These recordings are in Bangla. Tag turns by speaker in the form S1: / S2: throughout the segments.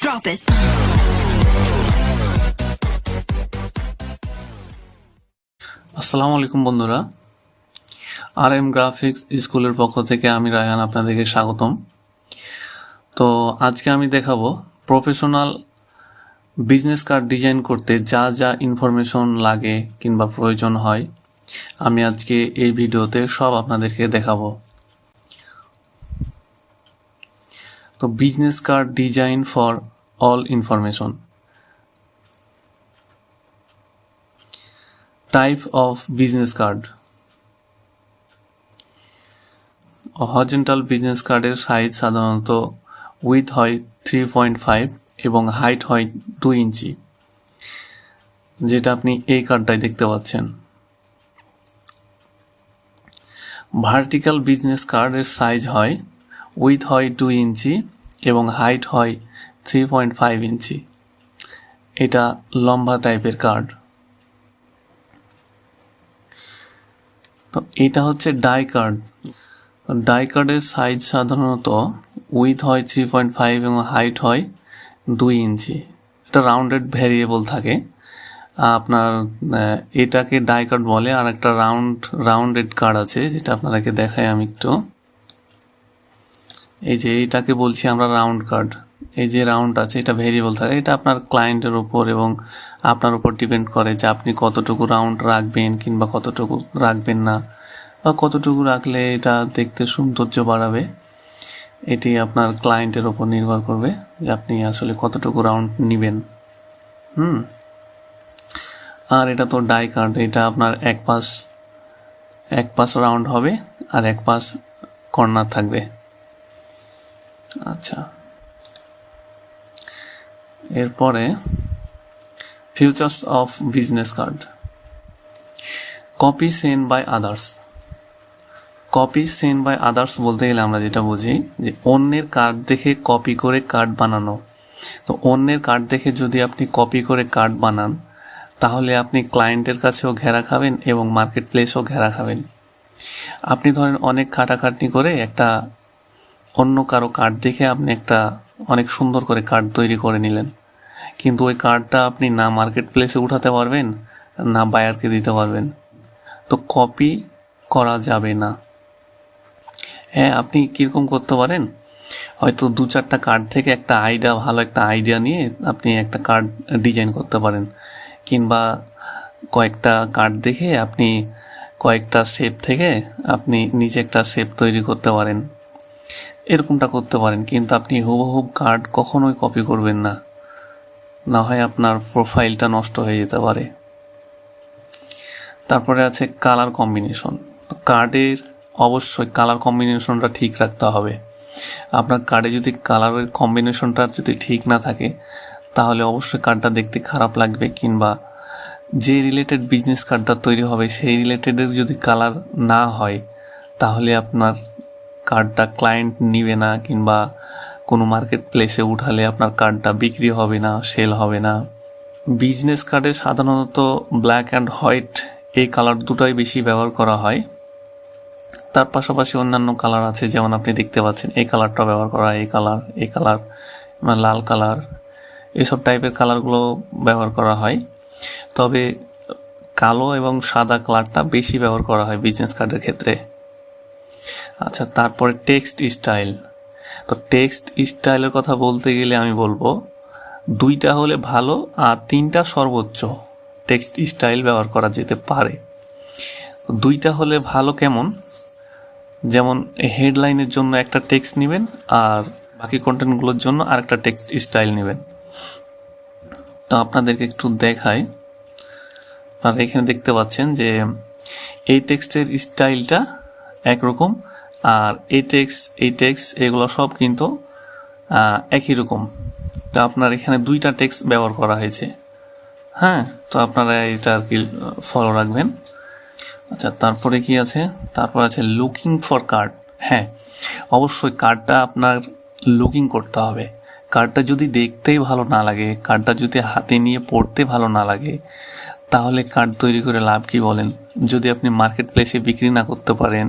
S1: Drop it.
S2: আসসালামু আলাইকুম বন্ধুরা, RM গ্রাফিক্স স্কুলের পক্ষ থেকে আমি রায়হান আপনাদেরকে স্বাগতম। তো আজকে আমি দেখাবো প্রফেশনাল বিজনেস কার্ড ডিজাইন করতে যা যা ইনফরমেশন লাগে কিংবা প্রয়োজন হয়, আমি আজকে এই ভিডিওতে সব আপনাদেরকে দেখাবো। তো business card design for all information. Type of business card. Horizontal business কার্ডের সাইজ সাধারণত উইথ হয় 3.5 এবং হাইট হয় 2 ইঞ্চি, যেটা আপনি এই কার্ডটাই দেখতে পাচ্ছেন। ভার্টিক্যাল বিজনেস কার্ডের সাইজ হয় উইথ হয় 2 ইঞ্চি এবং হাইট হয় 3.5 ইঞ্চি। এটা লম্বা টাইপের কার্ড। তো এটা হচ্ছে ডাই কার্ড। ডাই কার্ডের সাইজ সাধারণত উইথ হয় 3.5 এবং হাইট হয় 2 ইঞ্চি। এটা রাউন্ডেড ভ্যারিয়েবল থাকে। আপনার এটাকে ডাই কার্ড বলে। আর একটা রাউন্ডেড কার্ড আছে, যেটা আপনাদেরকে দেখাই আমি একটু। এই যে এটাকে বলছি আমরা রাউন্ড কার্ড। এই যে রাউন্ড আছে, এটা ভেরিয়েবল থাকে। এটা আপনার ক্লায়েন্টের উপর এবং আপনার উপর ডিপেন্ড করে যে আপনি কতটুকু রাউন্ড রাখবেন কিংবা কতটুকু রাখবেন না, বা কতটুকু রাখলে এটা দেখতে সৌন্দর্য বাড়াবে। এটি আপনার ক্লায়েন্টের উপর নির্ভর করবে যে আপনি আসলে কতটুকু রাউন্ড নেবেন। আর এটা তো ডাই কার্ড। এটা আপনার এক পাশ রাউন্ড হবে আর এক পাশ কর্নার থাকবে। আচ্ছা, এরপরে features of business card. Copy send by others. Copy send by others বলতে গেলে আমরা যেটা বুঝি যে অন্যের কার্ড দেখে কপি করে কার্ড বানানো। তো অন্যের কার্ড দেখে যদি আপনি কপি করে কার্ড বানান, তাহলে আপনি ক্লায়েন্টের কাছেও ঘেরা খাবেন এবং মার্কেট প্লেসও ঘেরা খাবেন। আপনি ধরেন অনেক খাটাখাটনি করে একটা অন্য কারো কার্ড দেখে আপনি একটা অনেক সুন্দর করে কার্ড তৈরি করে নিলেন, কিন্তু ওই কার্ডটা আপনি না মার্কেট প্লেসে উঠাতে পারবেন না বায়ারকে দিতে পারবেন। তো কপি করা যাবে না। হ্যাঁ, আপনি কীরকম করতে পারেন, হয়তো 2-4টা কার্ড থেকে একটা ভালো একটা আইডিয়া নিয়ে আপনি একটা কার্ড ডিজাইন করতে পারেন, কিংবা কয়েকটা কার্ড দেখে আপনি কয়েকটা শেপ থেকে আপনি নিজে একটা শেপ তৈরি করতে পারেন। এরকমটা করতে পারেন, কিন্তু আপনি হুবহুব কার্ড কখনোই কপি করবেন না, না হয় আপনার প্রোফাইলটা নষ্ট হয়ে যেতে পারে। তারপরে আছে কালার কম্বিনেশন। তো কার্ডের অবশ্যই কালার কম্বিনেশনটা ঠিক রাখতে হবে। আপনার কার্ডে যদি কালারের কম্বিনেশনটা যদি ঠিক না থাকে, তাহলে অবশ্যই কার্ডটা দেখতে খারাপ লাগবে, কিংবা যে রিলেটেড বিজনেস কার্ডটা তৈরি হবে সেই রিলেটেডের যদি কালার না হয়, তাহলে আপনার কার্ডটা ক্লায়েন্ট নিবে না, কিংবা কোনো মার্কেট প্লেসে উঠালে আপনার কার্ডটা বিক্রি হবে না, সেল হবে না। বিজনেস কার্ডে সাধারণত ব্ল্যাক অ্যান্ড হোয়াইট এই কালার দুটোই বেশি ব্যবহার করা হয়। তার পাশাপাশি অন্যান্য কালার আছে, যেমন আপনি দেখতে পাচ্ছেন এই কালারটা ব্যবহার করা হয়, এই কালার লাল কালার, এসব টাইপের কালারগুলো ব্যবহার করা হয়। তবে কালো এবং সাদা কালারটা বেশি ব্যবহার করা হয় বিজনেস কার্ডের ক্ষেত্রে। আচ্ছা, তারপরে টেক্সট স্টাইল। তো টেক্সট স্টাইলের কথা বলতে গেলে আমি বলবো 2টা হলে ভালো, আর 3টা সর্বোচ্চ টেক্সট স্টাইল ব্যবহার করা যেতে পারে। 2টা হলে ভালো কেমন, যেমন হেডলাইনের জন্য একটা টেক্সট নেবেন আর বাকি কন্টেন্টগুলোর জন্য আরেকটা টেক্সট স্টাইল নেবেন। তো আপনাদেরকে একটু দেখাই। আপনারা এখানে দেখতে পাচ্ছেন যে এই টেক্সটের স্টাইলটা একরকম, আর এই টেক্সট এগুলো সব কিন্তু একই রকম। তো আপনার এখানে 2টা টেক্সট ব্যবহার করা হয়েছে। হ্যাঁ, তো আপনারা এটা আর কি ফলো রাখবেন। আচ্ছা, তারপরে কি আছে? তারপর আছে লুকিং ফর কার্ড। হ্যাঁ, অবশ্যই কার্ডটা আপনার লুকিং করতে হবে। কার্ডটা যদি দেখতেই ভালো না লাগে, কার্ডটা যদি হাতে নিয়ে পড়তে ভালো না লাগে, তাহলে কার্ড তৈরি করে লাভ কি বলেন? যদি আপনি মার্কেট প্লেসে বিক্রি না করতে পারেন,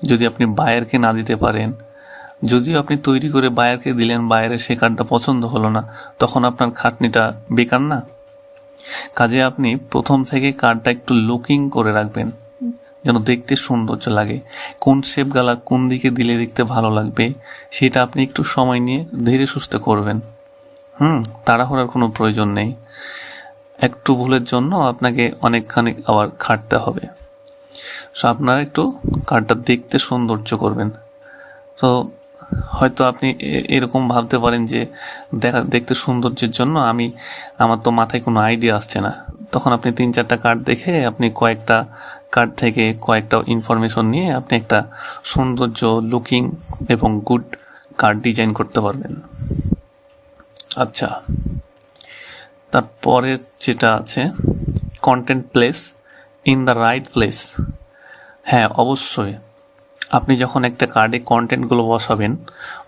S2: যদি আপনি বায়ারকে না দিতে পারেন, যদিও আপনি তৈরি করে বায়ারকে দিলেন, বায়ারের সে কার্ডটা পছন্দ হলো না, তখন আপনার খাটনিটা বেকার না? কাজে আপনি প্রথম থেকে কার্ডটা একটু লুকিং করে রাখবেন, যেন দেখতে সৌন্দর্য লাগে। কোন শেপগুলা কোন দিকে দিলে দেখতে ভালো লাগবে সেটা আপনি একটু সময় নিয়ে ধীরে সুস্থে করবেন। তাড়াহুড়ার কোনো প্রয়োজন নেই। একটু ভুলের জন্য আপনাকে অনেকখানি আবার খাটতে হবে। সো আপনারা একটু কার্ডটা দেখতে সৌন্দর্য করবেন। তো হয়তো আপনি এরকম ভাবতে পারেন যে দেখতে সৌন্দর্যের জন্য আমার তো মাথায় কোনো আইডিয়া আসছে না। তখন আপনি 3-4টা কার্ড দেখে আপনি কয়েকটা কার্ড থেকে কয়েকটা ইনফরমেশন নিয়ে আপনি একটা সৌন্দর্য লুকিং এবং গুড কার্ড ডিজাইন করতে পারবেন। আচ্ছা, তারপরে যেটা আছে content place in the right place. হ্যাঁ, অবশ্যই আপনি যখন একটা কার্ডে কন্টেন্টগুলো বসাবেন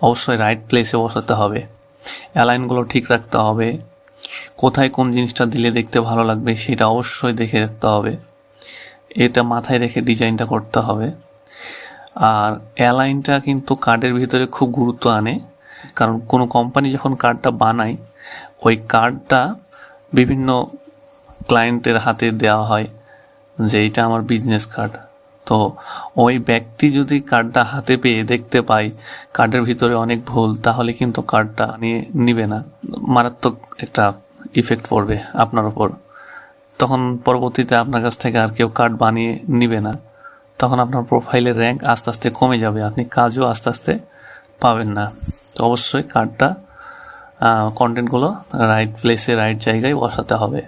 S2: অবশ্যই রাইট প্লেসে বসাতে হবে। অ্যালাইনগুলো ঠিক রাখতে হবে। কোথায় কোন জিনিসটা দিলে দেখতে ভালো লাগবে সেটা অবশ্যই দেখে রাখতে হবে। এটা মাথায় রেখে ডিজাইনটা করতে হবে। আর অ্যালাইনটা কিন্তু কার্ডের ভিতরে খুব গুরুত্ব আনে, কারণ কোনো কোম্পানি যখন কার্ডটা বানায় ওই কার্ডটা বিভিন্ন ক্লায়েন্টের হাতে দেওয়া হয় যে এটা আমার বিজনেস কার্ড। তো ওই ব্যক্তি যদি কার্ডটা হাতে পেয়ে দেখতে পায় কার্ডের ভিতরে অনেক ভুল, তাহলে কিন্তু কার্ডটা নিবে না। মারাত্মক একটা ইফেক্ট পড়বে আপনার উপর। তখন পরবর্তীতে আপনার কাছ থেকে আর কেউ কার্ড বানিয়ে নিবে না। তখন আপনার প্রোফাইলের র্যাঙ্ক আস্তে আস্তে কমে যাবে, আপনি কাজও আস্তে আস্তে পাবেন না। তো অবশ্যই কার্ডটা কন্টেন্টগুলো রাইট প্লেসে রাইট জায়গায় বসাতে হবে।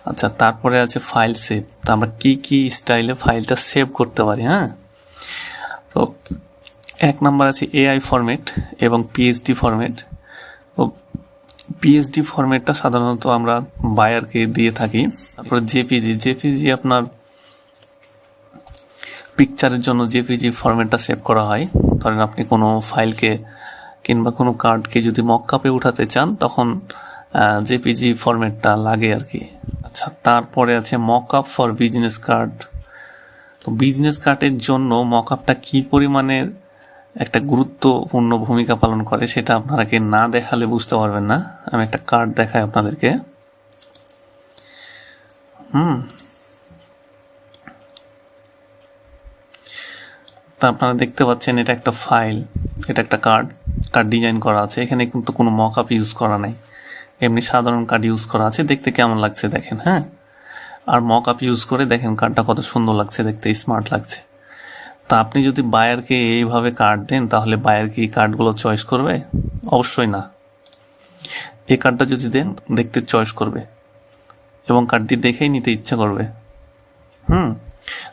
S2: আচ্ছা, তারপরে আছে ফাইল সেভ। তো আমরা কি স্টাইলে ফাইলটা সেভ করতে পারি। তো 1 নাম্বার আছে AI ফরম্যাট এবং PSD ফরম্যাট। তো PSD ফরম্যাটটা সাধারণত আমরা বায়ারকে দিয়ে থাকি। তারপরে জেপিজি আপনার পিকচারের জন্য জেপিজি ফরম্যাটটা সেভ করা হয়। ধরেন আপনি কোনো ফাইলকে কিংবা কোনো কার্ডকে যদি মকআপে উঠাতে চান তখন জেপিজি ফরম্যাটটা লাগে আর কি। আচ্ছা, তারপরে আছে মকআপ ফর বিজনেস কার্ড। তো বিজনেস কার্ডের জন্য মকআপটা কী পরিমাণের একটা গুরুত্বপূর্ণ ভূমিকা পালন করে সেটা আপনারাকে না দেখালে বুঝতে পারবেন না। আমি একটা কার্ড দেখাই আপনাদেরকে। তা আপনারা দেখতে পাচ্ছেন এটা একটা ফাইল, এটা একটা কার্ড ডিজাইন করা আছে। এখানে কিন্তু কোনো মকআপ ইউজ করা নাই, এমনি সাধারণ কার্ড ইউজ করা আছে। দেখতে কেমন লাগছে দেখেন। আর মকআপ ইউজ করে দেখেন কার্ডটা কত সুন্দর লাগছে, দেখতে স্মার্ট লাগছে। তা আপনি যদি বায়ারকে এইভাবে কার্ড দেন তাহলে বায়ার কি কার্ডগুলো চয়েস করবে? অবশ্যই না। এই কার্ডটা যদি দেন দেখতে চয়েস করবে এবং কার্ডটি দেখেই নিতে ইচ্ছা করবে।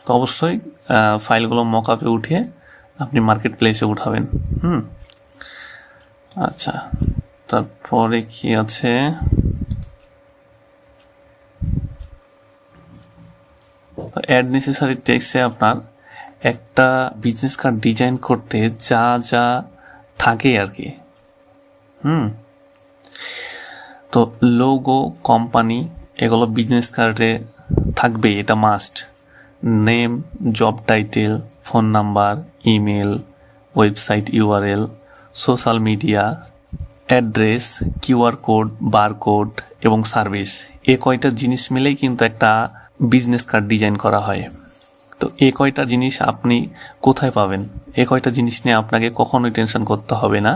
S2: তো অবশ্যই ফাইলগুলো মকআপে উঠিয়ে আপনি মার্কেট প্লেসে উঠাবেন। আচ্ছা, তারপরে কি আছে, অ্যাড নেসেসারি টেক্সটে আপনার একটা বিজনেস কার্ড ডিজাইন করতে যা যা থাকে আর কি। তো লোগো, কোম্পানি এগুলো বিজনেস কার্ডে থাকবে, এটা must. Name, job title, phone number, email, website URL, social media, address, QR code, barcode এবং সার্ভিস, এ কয়টা জিনিস মিলেই কিন্তু একটা বিজনেস কার্ড ডিজাইন করা হয়। তো এ কয়টা জিনিস আপনি কোথায় পাবেন? এ কয়টা জিনিস নিয়ে আপনাকে কখনোই টেনশন করতে হবে না।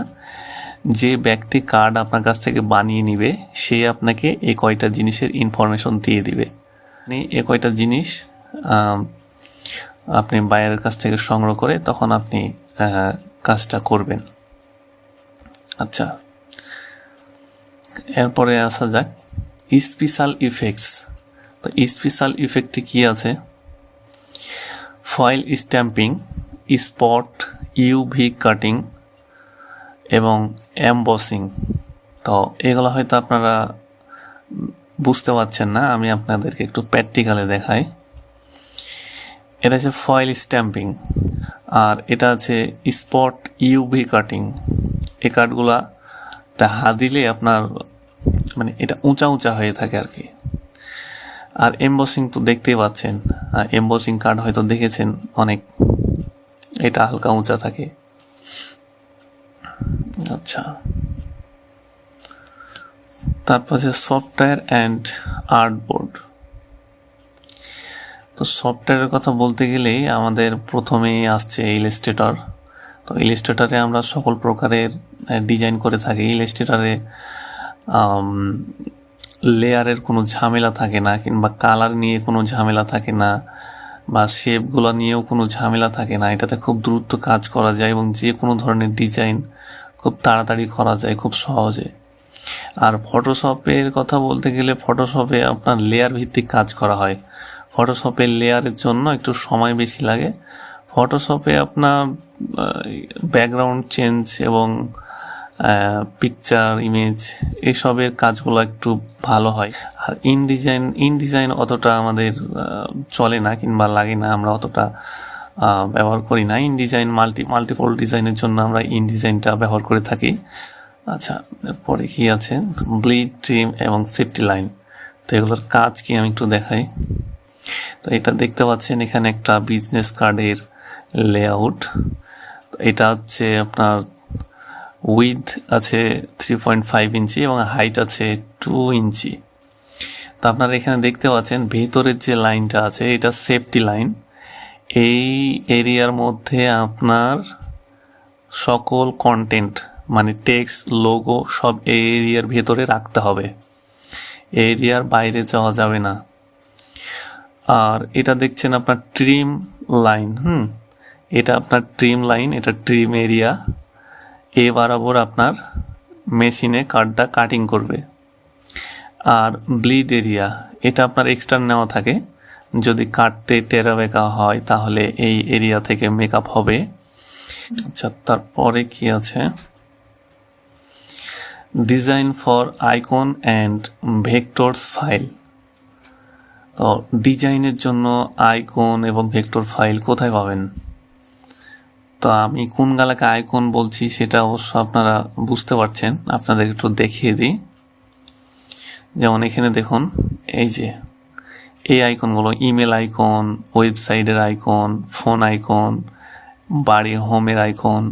S2: যে ব্যক্তি কার্ড আপনার কাছ থেকে বানিয়ে নিবে সে আপনাকে এ কয়টা জিনিসের ইনফরমেশন দিয়ে দিবে। আপনি এ কয়টা জিনিস আপনি বায়ারের কাছ থেকে সংগ্রহ করে তখন আপনি কাজটা করবেন। আচ্ছা, এরপরে আসা যাক স্পেশাল ইফেক্টস। তো স্পেশাল ইফেক্টে কি আছে? Foil stamping, spot, UV cutting এবং এমবসিং। তো এগুলো হয়তো আপনারা বুঝতে পারছেন না, আমি আপনাদেরকে একটু প্র্যাকটিক্যালে দেখাই। এটা আছে ফয়েল স্ট্যাম্পিং আর এটা আছে স্পট ইউভি কাটিং। এই কার্ডগুলা হাত দিলে আপনার মানে এটা উঁচা হয়ে থাকে আর কি। আর এমবসিং তো দেখতেই পাচ্ছেন, এমবসিং কার্ড হয়তো দেখেছেন অনেক, এটা হালকা উঁচা থাকে। আচ্ছা, তারপর আছে সফটওয়্যার অ্যান্ড আর্টবোর্ড। তো সফটওয়্যারের কথা বলতে গেলেই আমাদের প্রথমেই আসছে ইলাস্ট্রেটর। তো ইলাস্ট্রেটরে আমরা সকল প্রকারের ডিজাইন করে থাকি। ইলাস্ট্রেটরে লেয়ারের কোনো ঝামেলা থাকে না, কিংবা কালার নিয়ে কোনো ঝামেলা থাকে না, বা শেপগুলো নিয়েও কোনো ঝামেলা থাকে না। এটাতে খুব দ্রুত কাজ করা যায় এবং যে কোনো ধরনের ডিজাইন খুব তাড়াতাড়ি করা যায় খুব সহজে। আর ফটোশপের কথা বলতে গেলে ফটোশপে আপনার লেয়ার ভিত্তিক কাজ করা হয়। ফটোশপের লেয়ারের জন্য একটু সময় বেশি লাগে। ফটোশপে আপনার ব্যাকগ্রাউন্ড চেঞ্জ এবং পিকচার, ইমেজ এসবের কাজগুলো একটু ভালো হয়। আর ইনডিজাইন অতটা আমাদের চলে না কিংবা লাগে না, আমরা অতটা ব্যবহার করি না। ইনডিজাইন মাল্টিপল ডিজাইনের জন্য আমরা ইনডিজাইনটা ব্যবহার করে থাকি। আচ্ছা, এরপরে কি আছে, ব্লিড, ট্রিম এবং সেফটি লাইন। তো এগুলোর কাজ কি আমি একটু দেখাই। তো এটা দেখতে পাচ্ছেন এখানে একটা বিজনেস কার্ডের লেআউট। এটা হচ্ছে আপনার উইথ আছে 3.5 ইঞ্চি এবং হাইট আছে 2 ইঞ্চি। তো আপনারা এখানে দেখতে পাচ্ছেন ভেতরের যে লাইনটা আছে এটা সেফটি লাইন। এই এরিয়ার মধ্যে আপনার সকল কন্টেন্ট মানে টেক্সট, লোগো সব এই এরিয়ার ভেতরে রাখতে হবে, এরিয়ার বাইরে যাওয়া যাবে না। আর এটা দেখছেন আপনার ট্রিম লাইন। এটা আপনার ট্রিম লাইন, এটা ট্রিম এরিয়া। এ বরাবর আপনার মেশিনে কার্ডটা কাটিং করবে। আর ব্লিড এরিয়া, এটা আপনার এক্সট্রা নেওয়া থাকে, যদি কাটতে টেরা বেঁকা হয় তাহলে এই এরিয়া থেকে মেকআপ হবে। আচ্ছা, তারপরে কি আছে, design for icon and vectors file. তো ডিজাইনের জন্য আইকন এবং ভেক্টর ফাইল কোথায় পাবেন? তো আমি কোন গালাকে আইকন বলছি সেটা অবশ্য আপনারা বুঝতে পারছেন, আপনাদের একটু দেখিয়ে দিই। যেমন এখানে দেখুন, এই যে এই আইকনগুলো, ইমেল আইকন, ওয়েবসাইটের আইকন, ফোন আইকন, বাড়ি হোমের আইকন,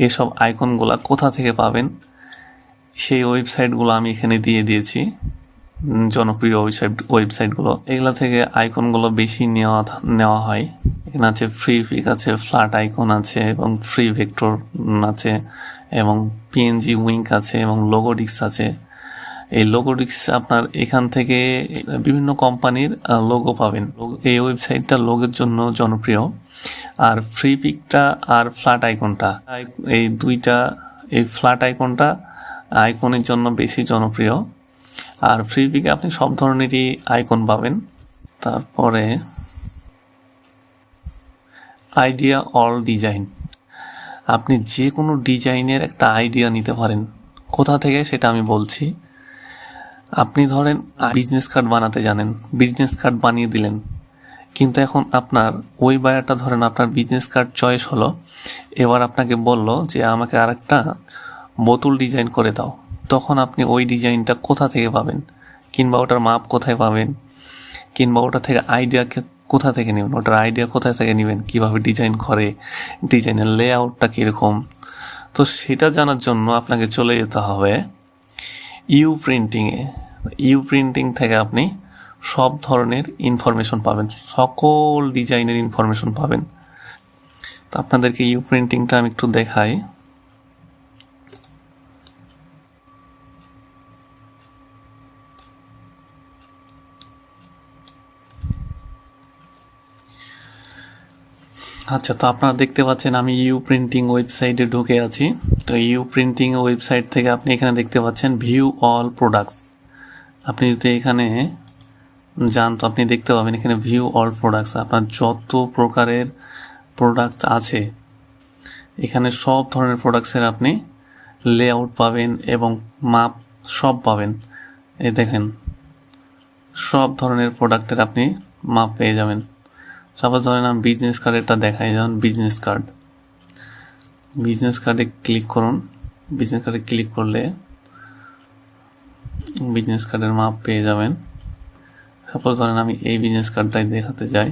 S2: এসব আইকনগুলো কোথা থেকে পাবেন সেই ওয়েবসাইটগুলো আমি এখানে দিয়ে দিয়েছি, জনপ্রিয় ওয়েবসাইটগুলো। এগুলা থেকে আইকনগুলো বেশি নেওয়া হয়। এখানে আছে ফ্রি পিক আছে, ফ্ল্যাট আইকন আছে এবং ফ্রি ভেক্টর আছে এবং পিএনজি উইঙ্ক আছে এবং লোগোডিক্স আছে। এই লোগোডিক্স আপনার এখান থেকে বিভিন্ন কোম্পানির লোগো পাবেন। এই ওয়েবসাইটটা লোগোর জন্য জনপ্রিয়। আর ফ্রি পিকটা আর ফ্ল্যাট আইকনটা, এই দুইটা, এই ফ্ল্যাট আইকনটা আইকনের জন্য বেশি জনপ্রিয়। আর ফ্রি পিকে আপনি সব ধরনেরই আইকন পাবেন। তারপরে আইডিয়া অল ডিজাইন, আপনি যে কোনো ডিজাইনের একটা আইডিয়া নিতে পারেন। কোথা থেকে সেটা আমি বলছি। আপনি ধরেন বিজনেস কার্ড বানাতে জানেন, বিজনেস কার্ড বানিয়ে দিলেন, কিন্তু এখন আপনার ওই বায়ারটা ধরেন আপনার বিজনেস কার্ড চয়েস হলো, এবার আপনাকে বলল যে আমাকে আরেকটা বোতল ডিজাইন করে দাও। তখন আপনি ওই ডিজাইনটা কোথা থেকে পাবেন, কিংবা ওটার মাপ কোথায় পাবেন, কিংবা ওটা থেকে আইডিয়াকে কোথা থেকে নেবেন, ওটার আইডিয়া কোথায় থেকে নেবেন, কিভাবে ডিজাইন করে, ডিজাইনের লেআউটটা কীরকম। তো সেটা জানার জন্য আপনাকে চলে যেতে হবে ইউ প্রিন্টিং থেকে আপনি সব ধরনের ইনফরমেশন পাবেন, সকল ডিজাইনের ইনফরমেশন পাবেন। তো আপনাদেরকে ইউ প্রিন্টিংটা আমি একটু দেখাই। আচ্ছা, তো আপনারা দেখতে পাচ্ছেন আমি ইউ প্রিন্টিং ওয়েবসাইটে ঢুকে আছি। তো ইউ প্রিন্টিং ওয়েবসাইট থেকে আপনি এখানে দেখতে পাচ্ছেন ভিউ অল প্রোডাক্টস। আপনি যদি এখানে যান তো আপনি দেখতে পাবেন এখানে ভিউ অল প্রোডাক্টস। আপনার যত প্রকারের প্রোডাক্ট আছে এখানে সব ধরনের প্রোডাক্টসের আপনি লেআউট পাবেন এবং মাপ সব পাবেন। এই দেখেন, সব ধরনের প্রোডাক্টের আপনি মাপ পেয়ে যাবেন। সাপোজ ধরেন আমি বিজনেস কার্ডেরটা দেখাই, যেমন বিজনেস কার্ডে ক্লিক করুন। বিজনেস কার্ডে ক্লিক করলে বিজনেস কার্ডের মাপ পেয়ে যাবেন। সাপোজ ধরেন আমি এই বিজনেস কার্ডটাই দেখাতে যাই,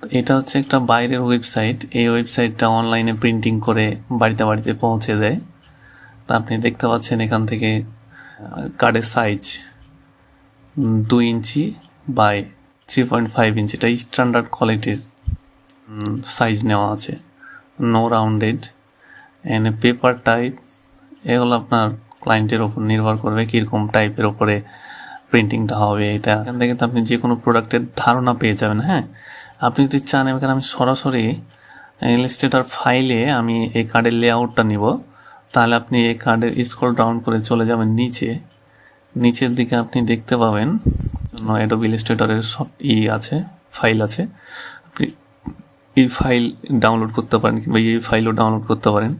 S2: তো এটা হচ্ছে একটা বাইরের ওয়েবসাইট। এই ওয়েবসাইটটা অনলাইনে প্রিন্টিং করে বাড়িতে বাড়িতে পৌঁছে দেয়। তা আপনি দেখতে পাচ্ছেন এখান থেকে কার্ডের সাইজ 2 ইঞ্চি বাই 3.5 ইঞ্চি, এটা স্ট্যান্ডার্ড কোয়ালিটির সাইজ নেওয়া আছে, নো রাউন্ডেড। এখানে পেপার টাইপ, এগুলো আপনার ক্লায়েন্টের ওপর নির্ভর করবে কীরকম টাইপের ওপরে প্রিন্টিংটা হবে। এটা এখান থেকে তো আপনি যে কোনো প্রোডাক্টের ধারণা পেয়ে যাবেন। হ্যাঁ, আপনি যদি চান এখানে আমি সরাসরি ইলাস্ট্রেটর ফাইলে আমি এই কার্ডের লেআউটটা নিব, তাহলে আপনি এই কার্ডের স্ক্রল ডাউন করে চলে যাবেন নিচের দিকে আপনি দেখতে পাবেন জন্য অ্যাডোবি ইলাস্ট্রেটরের সব আছে, ফাইল আছে। আপনি এই ফাইল ডাউনলোড করতে পারেন কিংবা এই ফাইলও ডাউনলোড করতে পারেন।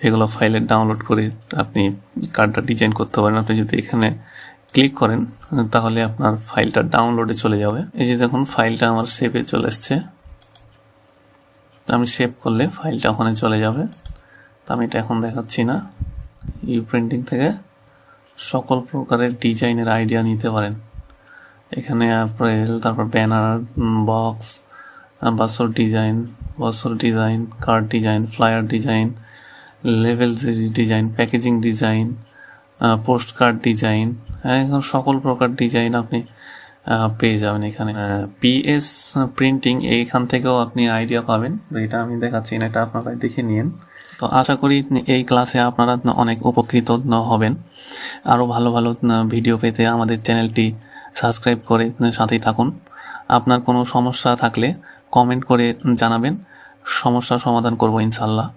S2: এগুলো ফাইলে ডাউনলোড করে আপনি কার্ডটা ডিজাইন করতে পারেন। আপনি যদি এখানে ক্লিক করেন তাহলে আপনার ফাইলটা ডাউনলোডে চলে যাবে। এই যে দেখুন ফাইলটা আমার সেভে চলে এসছে, আমি সেভ করলে ফাইলটা ওখানে চলে যাবে। তো আমি এটা এখন দেখাচ্ছি না। ইউ প্রিন্টিং থেকে সকল প্রকারের ডিজাইনের আইডিয়া নিতে পারেন। এখানে অ্যাপ্রেল, তারপর ব্যানার, বক্স, বছর design, card design, flyer design, level design, packaging design, post card design, এখন সকল প্রকার ডিজাইন আপনি পেয়ে যাবেন এখানে। পিএস প্রিন্টিং এইখান থেকেও আপনি আইডিয়া পাবেন। তো এটা আমি দেখাচ্ছি না, এটা আপনারা দেখে নিন। তো আশা করি এই ক্লাসে আপনারা অনেক উপকৃত হবেন। আরও ভালো ভালো ভিডিও পেতে আমাদের চ্যানেলটি সাবস্ক্রাইব করে সাথেই থাকুন। আপনার কোনো সমস্যা থাকলে কমেন্ট করে জানাবেন, সমস্যার সমাধান করব ইনশাল্লাহ।